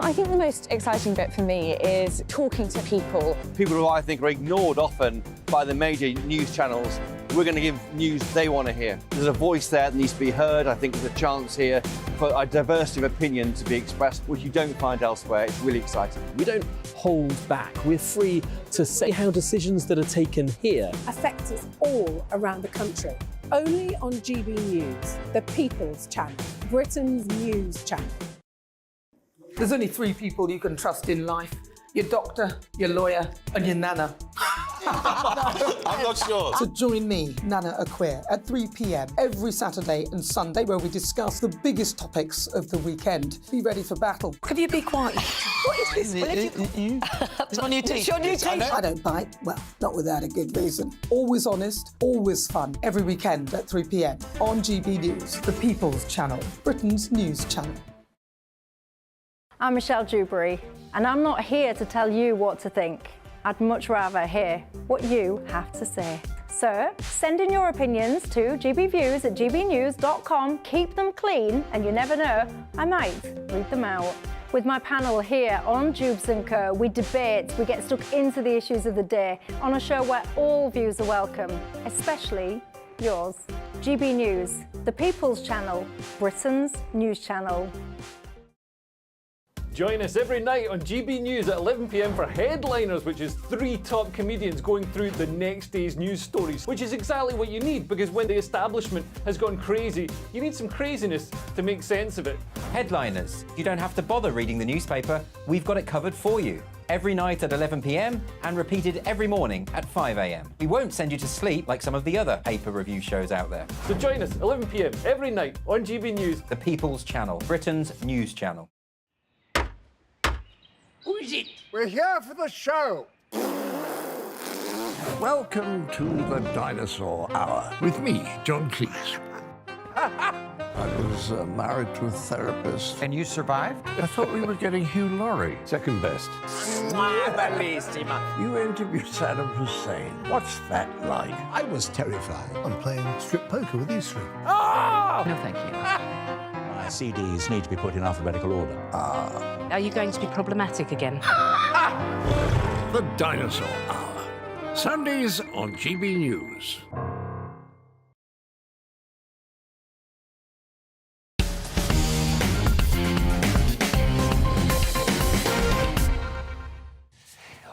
I think the most exciting bit for me is talking to people. People who I think are ignored often by the major news channels. We're going to give news they want to hear. There's a voice there that needs to be heard. I think there's a chance here for a diversity of opinion to be expressed, which you don't find elsewhere. It's really exciting. We don't hold back. We're free to say how decisions that are taken here affect us all around the country. Only on GB News, the People's Channel, Britain's news channel. There's only three people you can trust in life: your doctor, your lawyer, and your nana. I'm not sure. So join me, Nana Acquare, at 3 p.m. every Saturday and Sunday, where we discuss the biggest topics of the weekend. Be ready for battle. Could you be quiet? What is this? It's my new teeth. It's your new teeth. I don't bite. Well, not without a good reason. Always honest, always fun. Every weekend at 3 p.m. on GB News, the People's Channel, Britain's news channel. I'm Michelle Dewberry, and I'm not here to tell you what to think. I'd much rather hear what you have to say. So send in your opinions to gbviews@gbnews.com. Keep them clean, and you never know, I might read them out. With my panel here on Jubes & Co, we debate, we get stuck into the issues of the day on a show where all views are welcome, especially yours. GB News, the People's Channel, Britain's news channel. Join us every night on GB News at 11 p.m. for Headliners, which is 3 top comedians going through the next day's news stories, which is exactly what you need, because when the establishment has gone crazy, you need some craziness to make sense of it. Headliners. You don't have to bother reading the newspaper. We've got it covered for you. Every night at 11 p.m. and repeated every morning at 5 a.m. We won't send you to sleep like some of the other paper review shows out there. So join us 11 p.m. every night on GB News. The People's Channel, Britain's news channel. Who is it? We're here for the show. Welcome to the Dinosaur Hour with me, John Cleese. I was married to a therapist. And you survived? I thought we were getting Hugh Laurie. Second best. You interviewed Saddam Hussein. What's that like? I was terrified. I'm playing strip poker with you three. Oh! No, thank you. My CDs need to be put in alphabetical order. Are you going to be problematic again? The Dinosaur Hour. Sundays on GB News.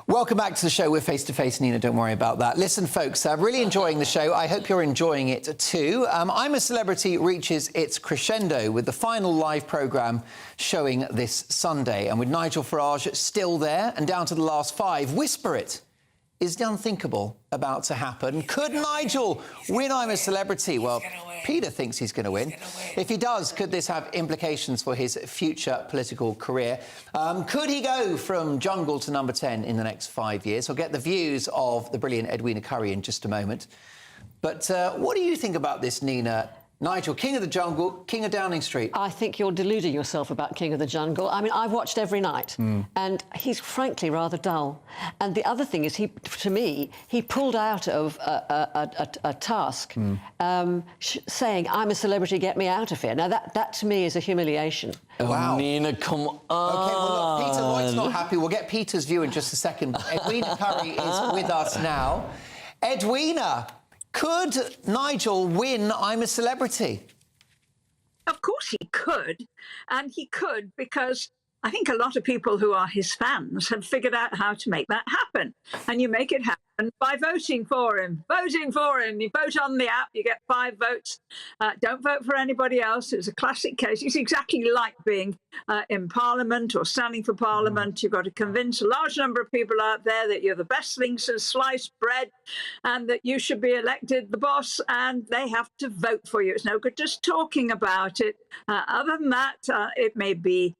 Welcome back to the show. We're face to face, Nina. Don't worry about that. Listen, folks, I'm really enjoying the show. I hope you're enjoying it too. I'm a Celebrity reaches its crescendo with the final live programme showing this Sunday. And with Nigel Farage still there and down to the last 5, Whisper It. Is the unthinkable about to happen? Could Nigel win I'm a Celebrity? Well, Peter thinks he's going to win. If he does, could this have implications for his future political career? Could he go from jungle to number 10 in the next 5 years? We'll get the views of the brilliant Edwina Currie in just a moment. But what do you think about this, Nina? Nigel, King of the Jungle, King of Downing Street. I think you're deluding yourself about King of the Jungle. I mean, I've watched every night, and he's frankly rather dull. And the other thing is, to me, he pulled out of a task saying, I'm a celebrity, get me out of here. Now, that to me is a humiliation. Wow. Nina, come on. OK, well, look, Peter Lloyd's not happy. We'll get Peter's view in just a second. Edwina Currie is with us now. Edwina, could Nigel win I'm a Celebrity? Of course he could. And he could because I think a lot of people who are his fans have figured out how to make that happen. And you make it happen by voting for him. Voting for him. You vote on the app, you get 5 votes. Don't vote for anybody else. It's a classic case. It's exactly like being in Parliament or standing for Parliament. You've got to convince a large number of people out there that you're the best thing since sliced bread and that you should be elected the boss, and they have to vote for you. It's no good just talking about it. Other than that, it may be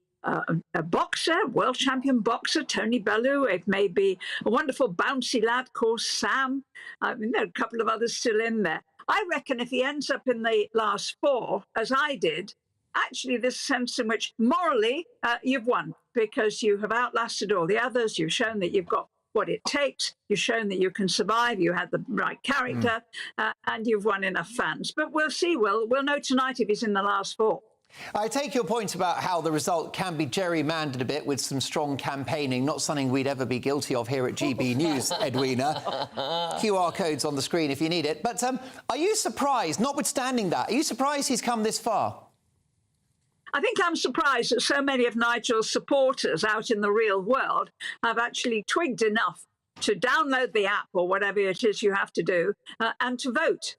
a boxer, world champion boxer, Tony Bellew. It may be a wonderful bouncy lad called Sam. I mean, there are a couple of others still in there. I reckon if he ends up in the last 4, as I did, actually there's a sense in which morally you've won because you have outlasted all the others. You've shown that you've got what it takes. You've shown that you can survive. You had the right character and you've won enough fans. But we'll see. We'll know tonight if he's in the last 4. I take your point about how the result can be gerrymandered a bit with some strong campaigning, not something we'd ever be guilty of here at GB News, Edwina. QR codes on the screen if you need it. But are you surprised, notwithstanding that, are you surprised he's come this far? I think I'm surprised that so many of Nigel's supporters out in the real world have actually twigged enough to download the app or whatever it is you have to do and to vote.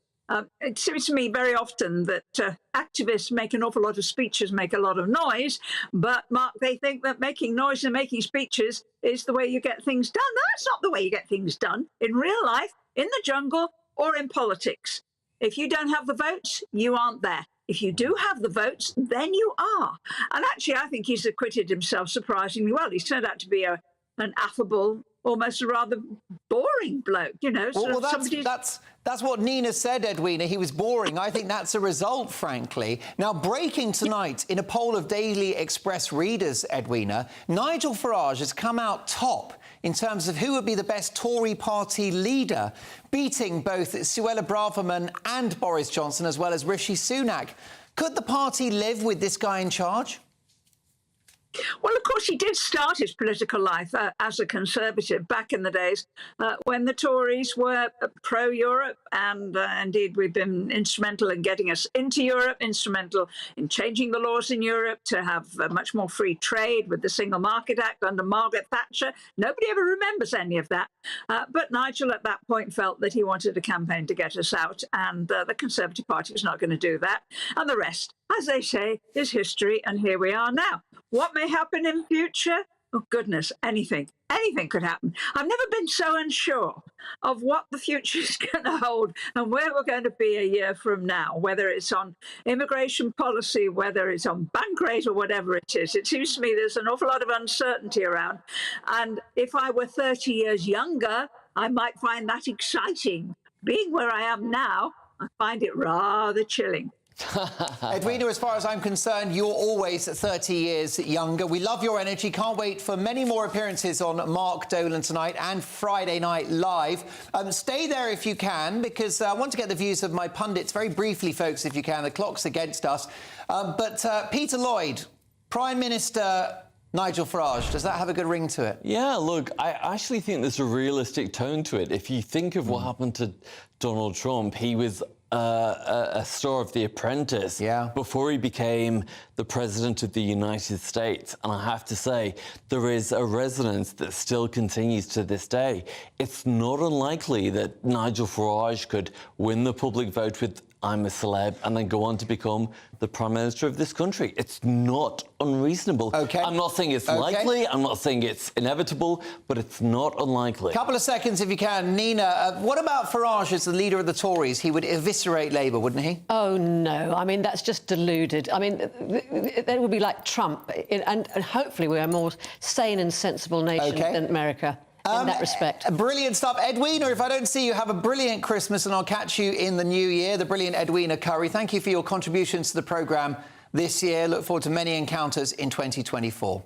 It seems to me very often that activists make an awful lot of speeches, make a lot of noise, but, Mark, they think that making noise and making speeches is the way you get things done. That's not the way you get things done in real life, in the jungle, or in politics. If you don't have the votes, you aren't there. If you do have the votes, then you are. And actually, I think he's acquitted himself surprisingly well. He's turned out to be an affable, almost a rather boring bloke, you know. Well, that's what Nina said, Edwina. He was boring. I think that's a result, frankly. Now, breaking tonight in a poll of Daily Express readers, Edwina, Nigel Farage has come out top in terms of who would be the best Tory party leader, beating both Suella Braverman and Boris Johnson, as well as Rishi Sunak. Could the party live with this guy in charge? Well, of course, he did start his political life as a Conservative back in the days when the Tories were pro-Europe, and indeed we've been instrumental in getting us into Europe, instrumental in changing the laws in Europe to have much more free trade with the Single Market Act under Margaret Thatcher. Nobody ever remembers any of that. But Nigel at that point felt that he wanted a campaign to get us out, and the Conservative Party was not going to do that. And the rest, as they say, is history, and here we are now. What may happen in future? Oh, goodness, anything. Anything could happen. I've never been so unsure of what the future is going to hold and where we're going to be a year from now, whether it's on immigration policy, whether it's on bank rate or whatever it is. It seems to me there's an awful lot of uncertainty around. And if I were 30 years younger, I might find that exciting. Being where I am now, I find it rather chilling. Edwina, as far as I'm concerned, you're always 30 years younger. We love your energy. Can't wait for many more appearances on Mark Dolan tonight and Friday Night Live. Stay there if you can, because I want to get the views of my pundits very briefly, folks, if you can. The clock's against us. But Peter Lloyd, Prime Minister Nigel Farage, does that have a good ring to it? Yeah, look, I actually think there's a realistic tone to it. If you think of what happened to Donald Trump, he was a star of The Apprentice before he became the President of the United States. And I have to say, there is a resonance that still continues to this day. It's not unlikely that Nigel Farage could win the public vote with "I'm a celeb" and then go on to become the Prime Minister of this country. It's not unreasonable. Okay. I'm not saying it's likely, I'm not saying it's inevitable, but it's not unlikely. Couple of seconds if you can. Nina, what about Farage as the leader of the Tories? He would eviscerate Labour, wouldn't he? Oh, no. I mean, that's just deluded. I mean, they would be like Trump. And hopefully we're a more sane and sensible nation than America. In that respect. Brilliant stuff. Edwina, if I don't see you, have a brilliant Christmas and I'll catch you in the new year. The brilliant Edwina Curry. Thank you for your contributions to the programme this year. Look forward to many encounters in 2024.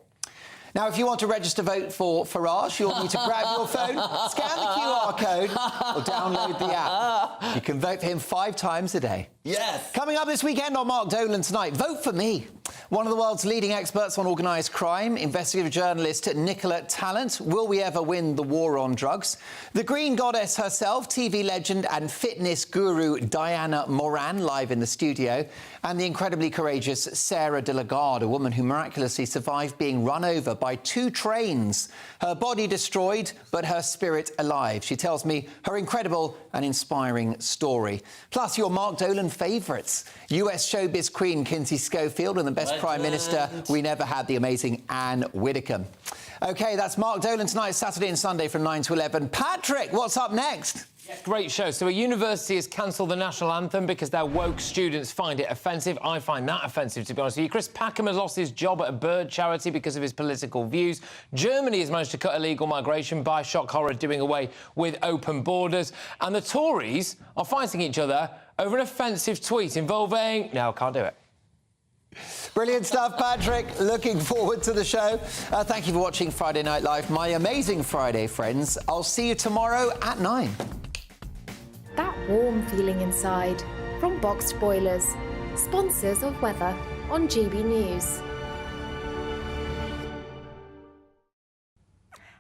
Now, if you want to register vote for Farage, you'll need to grab your phone, scan the QR code, or download the app. You can vote for him 5 times a day. Yes. Coming up this weekend on Mark Dolan tonight, vote for me. One of the world's leading experts on organised crime, investigative journalist Nicola Tallant. Will we ever win the war on drugs? The Green Goddess herself, TV legend and fitness guru Diana Moran, live in the studio. And the incredibly courageous Sarah de la Garde, a woman who miraculously survived being run over by 2 trains. Her body destroyed, but her spirit alive. She tells me her incredible and inspiring story. Plus, your Mark Dolan favourites. US showbiz queen Kinsey Schofield and the best Prime Minister we never had, the amazing Anne Widdecombe. OK, that's Mark Dolan tonight, Saturday and Sunday from 9 to 11. Patrick, what's up next? Great show. So a university has cancelled the national anthem because their woke students find it offensive. I find that offensive, to be honest with you. Chris Packham has lost his job at a bird charity because of his political views. Germany has managed to cut illegal migration by shock horror, doing away with open borders. And the Tories are fighting each other over an offensive tweet involving... No, can't do it. Brilliant stuff, Patrick. Looking forward to the show. Thank you for watching Friday Night Live, my amazing Friday friends. I'll see you tomorrow at 9. That warm feeling inside from Boxed Boilers, sponsors of weather on GB News.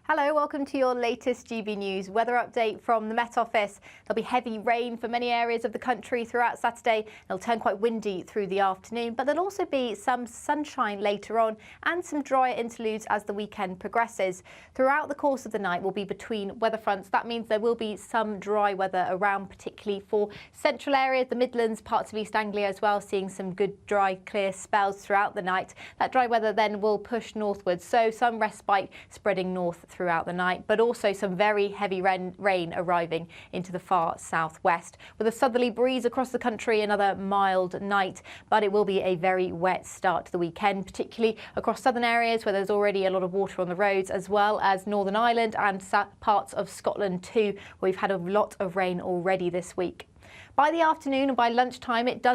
Hello, welcome to your latest GB News weather update from the Met Office. There'll be heavy rain for many areas of the country throughout Saturday. It'll turn quite windy through the afternoon, but there'll also be some sunshine later on and some drier interludes as the weekend progresses. Throughout the course of the night, we'll be between weather fronts. That means there will be some dry weather around, particularly for central areas, the Midlands, parts of East Anglia as well, seeing some good dry, clear spells throughout the night. That dry weather then will push northwards, so some respite spreading north throughout the night, but also some very heavy rain arriving into the far southwest. With a southerly breeze across the country, another mild night, but it will be a very wet start to the weekend, particularly across southern areas where there's already a lot of water on the roads, as well as Northern Ireland and parts of Scotland too, where we've had a lot of rain already this week. By the afternoon and by lunchtime, it does